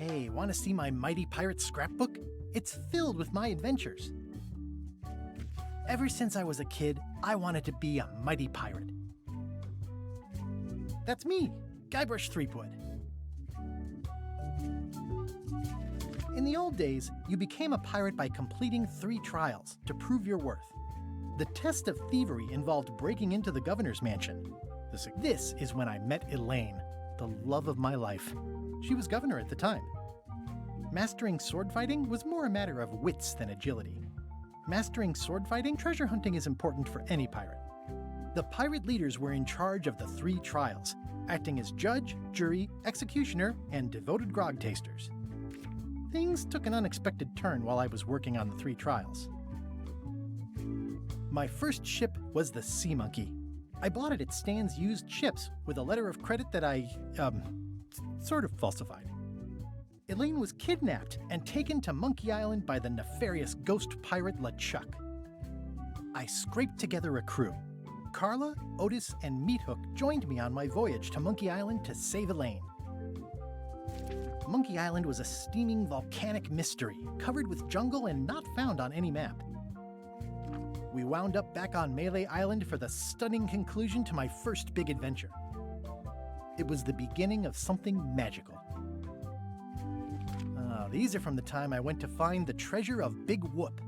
Hey, want to see my mighty pirate scrapbook? It's filled with my adventures. Ever since I was a kid, I wanted to be a mighty pirate. That's me, Guybrush Threepwood. In the old days, you became a pirate by completing 3 trials to prove your worth. The test of thievery involved breaking into the governor's mansion. This is when I met Elaine, the love of my life. She was governor at the time. Mastering sword fighting was more a matter of wits than agility. Mastering sword fighting, treasure hunting is important for any pirate. The pirate leaders were in charge of the 3 trials, acting as judge, jury, executioner, and devoted grog tasters. Things took an unexpected turn while I was working on the 3 trials. My first ship was the Sea Monkey. I bought it at Stan's used ships with a letter of credit that I, sort of falsified. Elaine was kidnapped and taken to Monkey Island by the nefarious ghost pirate LeChuck. I scraped together a crew. Carla, Otis, and Meathook joined me on my voyage to Monkey Island to save Elaine. Monkey Island was a steaming volcanic mystery, covered with jungle and not found on any map. We wound up back on Melee Island for the stunning conclusion to my first big adventure. It was the beginning of something magical. These are from the time I went to find the treasure of Big Whoop.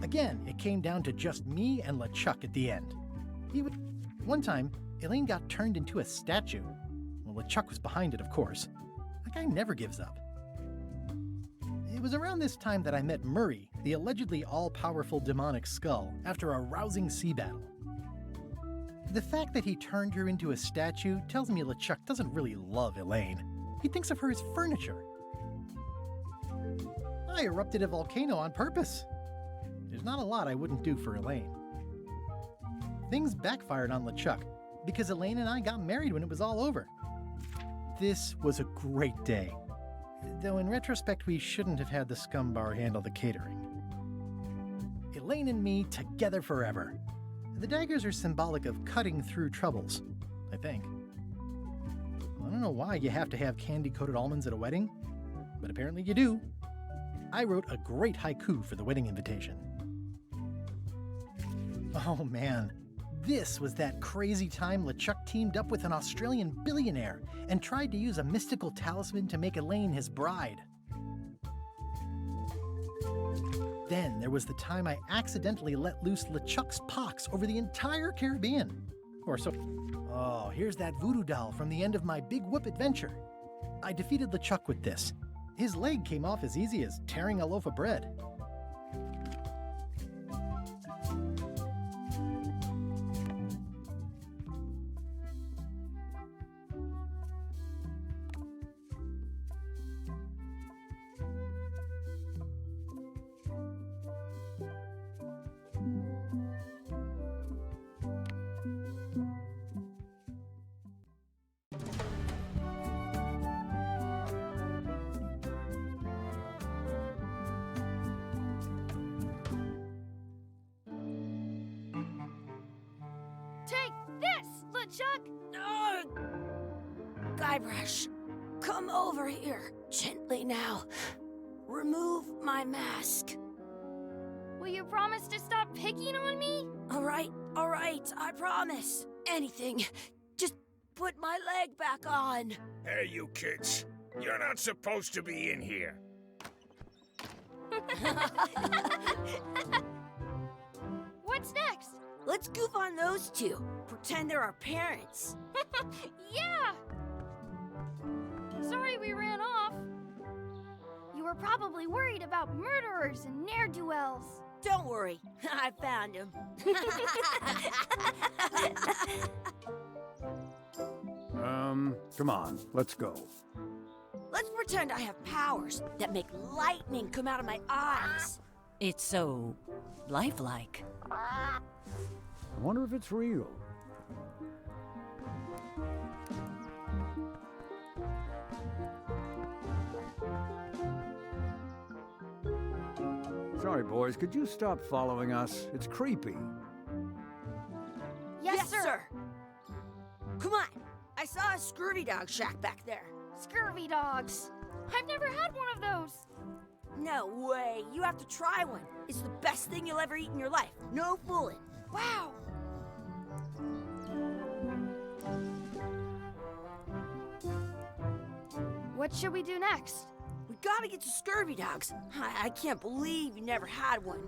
Again, it came down to just me and LeChuck at the end. One time, Elaine got turned into a statue. Well, LeChuck was behind it, of course. That guy never gives up. It was around this time that I met Murray, the allegedly all-powerful demonic skull, after a rousing sea battle. The fact that he turned her into a statue tells me LeChuck doesn't really love Elaine. He thinks of her as furniture. I erupted a volcano on purpose. There's not a lot I wouldn't do for Elaine. Things backfired on LeChuck because Elaine and I got married when it was all over. This was a great day. Though in retrospect, we shouldn't have had the scum bar handle the catering. Elaine and me together forever. The daggers are symbolic of cutting through troubles, I think. I don't know why you have to have candy-coated almonds at a wedding, but apparently you do. I wrote a great haiku for the wedding invitation. Oh man, this was that crazy time LeChuck teamed up with an Australian billionaire and tried to use a mystical talisman to make Elaine his bride. Then there was the time I accidentally let loose LeChuck's pox over the entire Caribbean. Or so. Oh, here's that voodoo doll from the end of my Big Whoop adventure. I defeated LeChuck with this. His leg came off as easy as tearing a loaf of bread. Take this, LeChuck! Guybrush, come over here, gently now. Remove my mask. Will you promise to stop picking on me? All right, I promise. Anything. Just put my leg back on. Hey, you kids. You're not supposed to be in here. What's next? Let's goof on those two. Pretend they're our parents. Yeah! Sorry we ran off. You were probably worried about murderers and ne'er-do-wells. Don't worry, I found him. Come on, let's go. Let's pretend I have powers that make lightning come out of my eyes. It's so lifelike. I wonder if it's real. Sorry, boys, could you stop following us? It's creepy. Yes, sir. Come on, I saw a scurvy dog shack back there. Scurvy dogs. I've never had one of those. No way. You have to try one. It's the best thing you'll ever eat in your life. No fooling. Wow. What should we do next? We gotta get to Scurvy Dogs. I can't believe you never had one.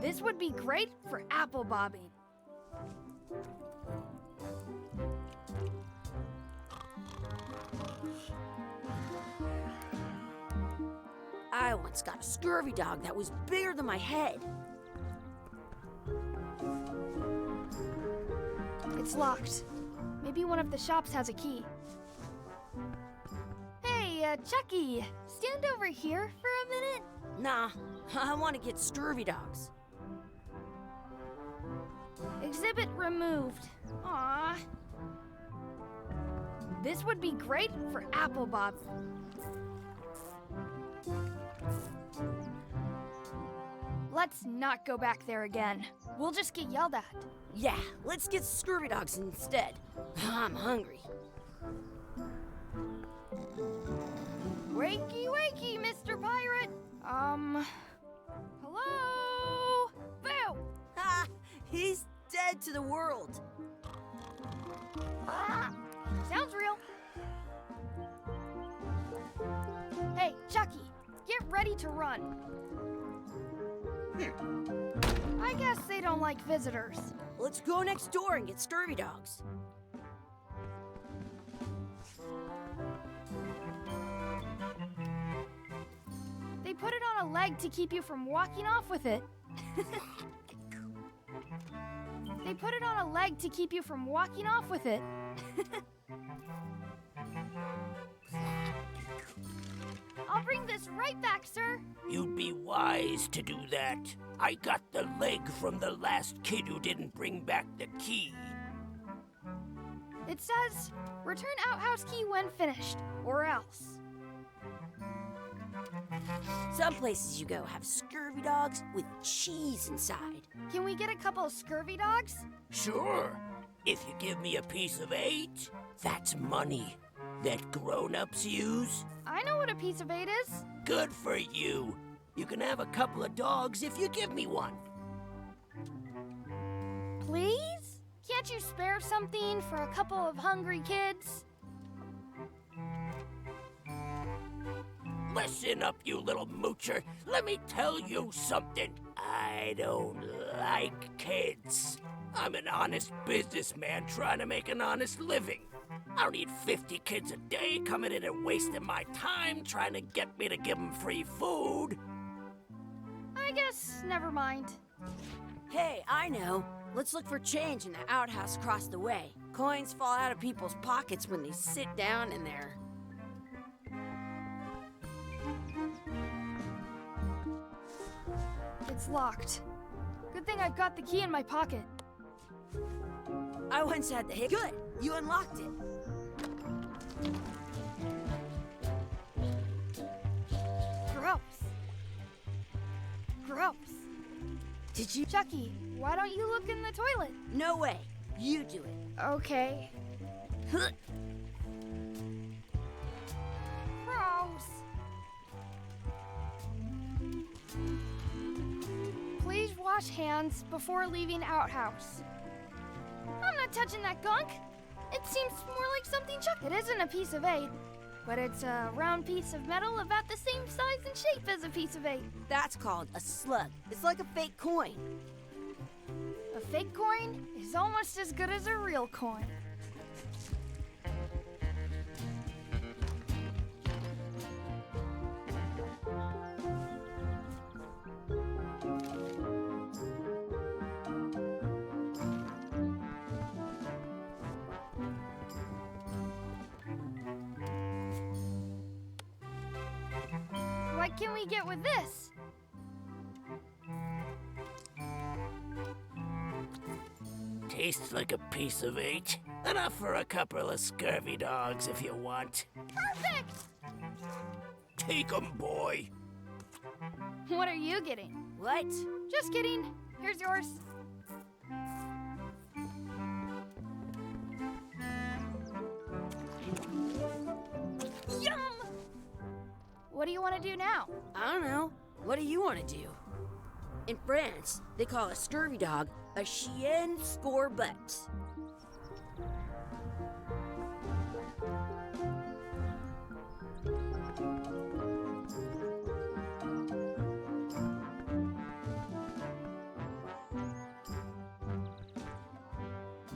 This would be great for apple bobbing. I once got a scurvy dog that was bigger than my head. It's locked. Maybe one of the shops has a key. Hey, Chucky, stand over here for a minute. Nah, I want to get scurvy dogs. Exhibit removed. Aww. This would be great for apple bob. Let's not go back there again. We'll just get yelled at. Yeah, let's get scurvy dogs instead. I'm hungry. Wakey, wakey, Mr. Pirate. Hello? Boo! Ha! He's dead to the world. Sounds real. Hey, Chucky, get ready to run. I guess they don't like visitors. Let's go next door and get scurvy dogs. They put it on a leg to keep you from walking off with it. They put it on a leg to keep you from walking off with it. I'll bring this right back, sir. You'd be wise to do that. I got the leg from the last kid who didn't bring back the key. It says, return outhouse key when finished, or else. Some places you go have scurvy dogs with cheese inside. Can we get a couple of scurvy dogs? Sure. If you give me a piece of 8, that's money that grown-ups use. I know what a piece of 8 is. Good for you. You can have a couple of dogs if you give me one. Please? Can't you spare something for a couple of hungry kids? Listen up, you little moocher. Let me tell you something. I don't like kids. I'm an honest businessman trying to make an honest living. I don't need 50 kids a day coming in and wasting my time trying to get me to give them free food. I guess never mind. Hey, I know. Let's look for change in the outhouse across the way. Coins fall out of people's pockets when they sit down in there. It's locked. Good thing I've got the key in my pocket. I once had the hit. Good, you unlocked it. Gross. Gross. Did you? Chucky, why don't you look in the toilet? No way. You do it. Okay. Huh. Gross. Please wash hands before leaving outhouse. I'm not touching that gunk. It seems more like something Chuck. It isn't a piece of 8, but it's a round piece of metal about the same size and shape as a piece of 8. That's called a slug. It's like a fake coin. A fake coin is almost as good as a real coin. What can we get with this? Tastes like a piece of 8. Enough for a couple of scurvy dogs if you want. Perfect! Take 'em, boy. What are you getting? What? Just kidding. Here's yours. What do you want to do now? I don't know. What do you want to do? In France, they call a scurvy dog a chien scorbut.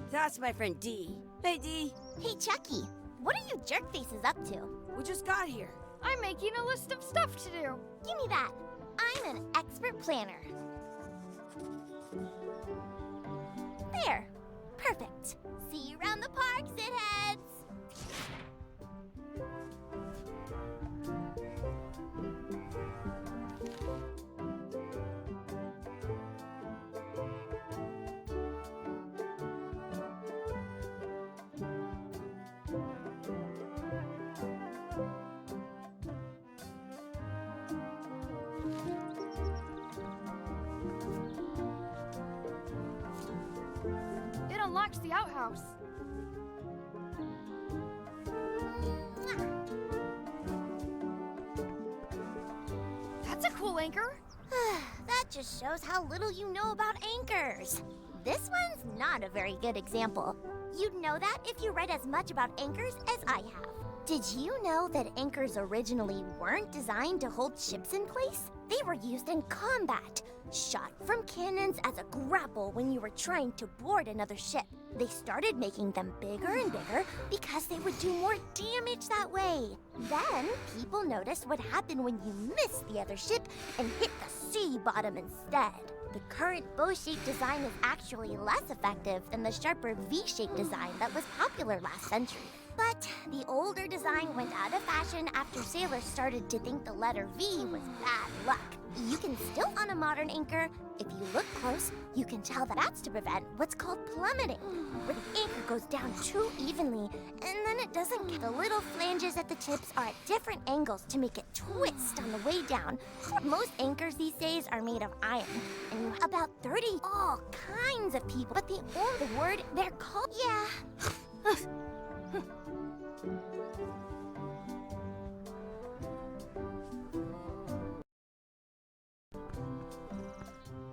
That's my friend Dee. Hey, Dee. Hey, Chucky, what are you jerk faces up to? We just got here. I'm making a list of stuff to do. Give me that. I'm an expert planner. There. Perfect. See you around the park, shitheads. It unlocks the outhouse. That's a cool anchor. That just shows how little you know about anchors. This one's not a very good example. You'd know that if you read as much about anchors as I have. Did you know that anchors originally weren't designed to hold ships in place? They were used in combat, shot from cannons as a grapple when you were trying to board another ship. They started making them bigger and bigger because they would do more damage that way. Then, people noticed what happened when you missed the other ship and hit the sea bottom instead. The current bow-shaped design is actually less effective than the sharper V-shaped design that was popular last century. But the older design went out of fashion after sailors started to think the letter V was bad luck. You can still on a modern anchor. If you look close, you can tell that that's to prevent what's called plummeting, where the anchor goes down too evenly, and then it doesn't get the little flanges at the tips are at different angles to make it twist on the way down. Most anchors these days are made of iron, and you have about 30 all kinds of people, but the only word they're called, yeah.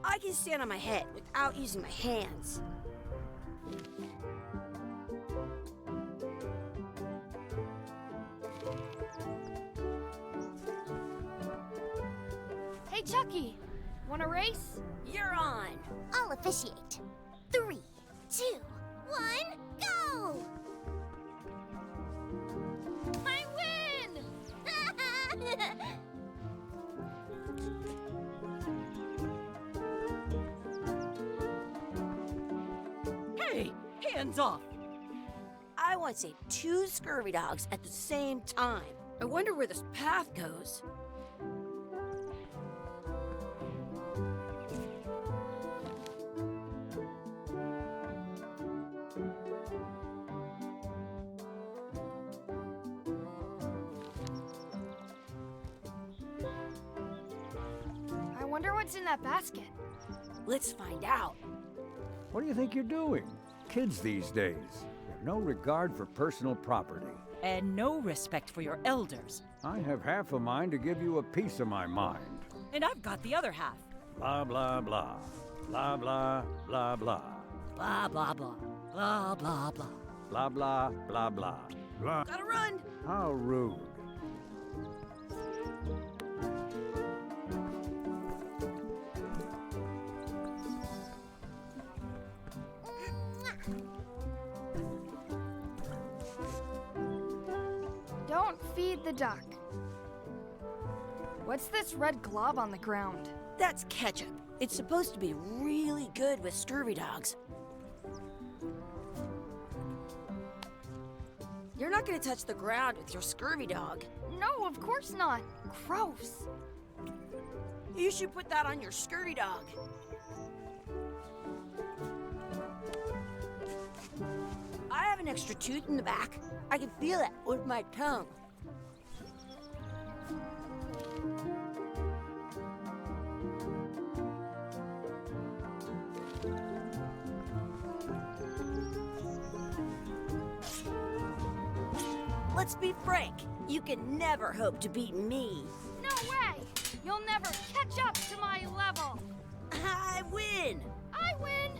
I can stand on my head without using my hands. Hey, Chucky, want to race? You're on. I'll officiate. 3, 2, 1, go! I win! Hey, hands off! I want to save 2 scurvy dogs at the same time. I wonder where this path goes. I wonder what's in that basket. Let's find out. What do you think you're doing? Kids these days have no regard for personal property. And no respect for your elders. I have half a mind to give you a piece of my mind. And I've got the other half. Blah, blah, blah. Blah, blah, blah, blah. Blah, blah, blah. Blah, blah, blah. Blah, blah, blah, blah. Blah. Gotta run. How rude. Don't feed the duck. What's this red glob on the ground? That's ketchup. It's supposed to be really good with scurvy dogs. You're not gonna touch the ground with your scurvy dog. No, of course not. Gross. You should put that on your scurvy dog. I have an extra tooth in the back. I can feel it with my tongue. Let's be frank. You can never hope to beat me. No way! You'll never catch up to my level! I win! I win!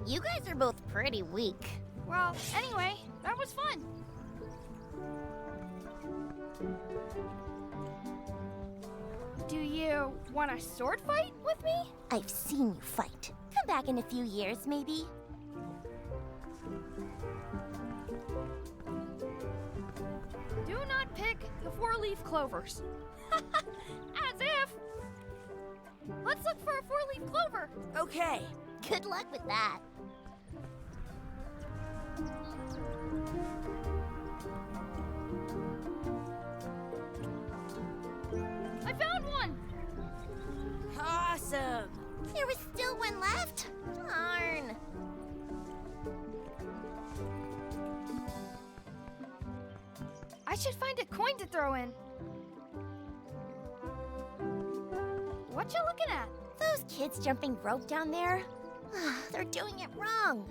You guys are both pretty weak. Well, anyway, that was fun. Do you want a sword fight with me? I've seen you fight. Come back in a few years, maybe. Do not pick the four-leaf clovers. As if! Let's look for a four-leaf clover. Okay. Good luck with that. I found one! Awesome. There was still one left. Darn. I should find a coin to throw in. What you looking at? Those kids jumping rope down there, they're doing it wrong.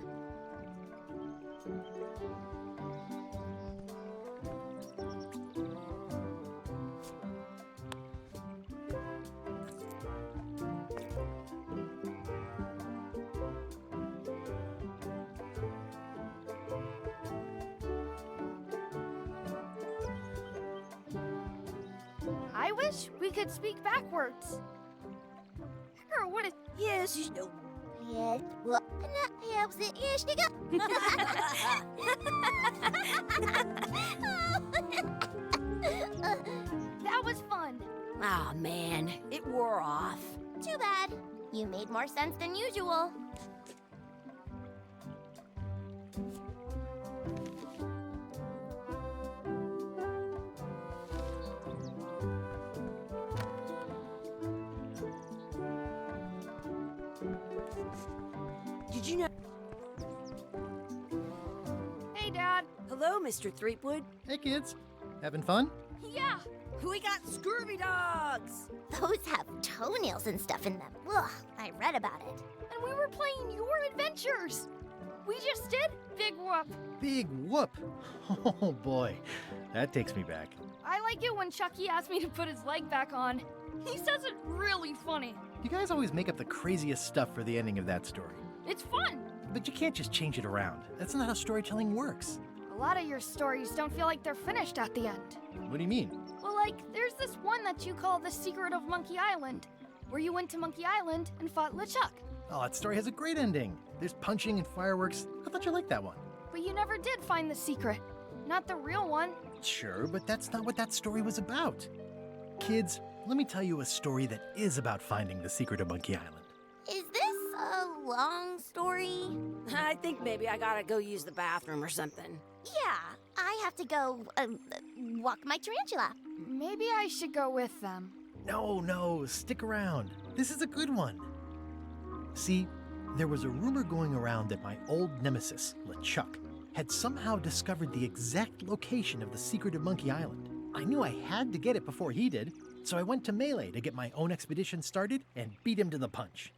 I wish we could speak backwards. Or what is... Yes, you know. Yes, well, helps it. Yes, you go. That was fun. Aw, man. It wore off. Too bad. You made more sense than usual. Did you know? Hey, Dad. Hello, Mr. Threepwood. Hey kids, having fun? Yeah. We got Scurvy dogs. Those have toenails and stuff in them. Ugh, I read about it. And we were playing your adventures. We just did Big Whoop. Big whoop! Oh boy, that takes me back. I like it when Chucky asked me to put his leg back on. He says it really funny. You guys always make up the craziest stuff for the ending of that story. It's fun. But you can't just change it around. That's not how storytelling works. A lot of your stories don't feel like they're finished at the end. What do you mean? Well, like, there's this one that you call The Secret of Monkey Island, where you went to Monkey Island and fought LeChuck. Oh, that story has a great ending. There's punching and fireworks. I thought you liked that one. But you never did find the secret. Not the real one. Sure, but that's not what that story was about. Kids, let me tell you a story that is about finding the secret of Monkey Island. Is this a long story? I think maybe I gotta go use the bathroom or something. Yeah, I have to go walk my tarantula. Maybe I should go with them. No, stick around. This is a good one. See, there was a rumor going around that my old nemesis, LeChuck, had somehow discovered the exact location of the secret of Monkey Island. I knew I had to get it before he did, so I went to Melee to get my own expedition started and beat him to the punch.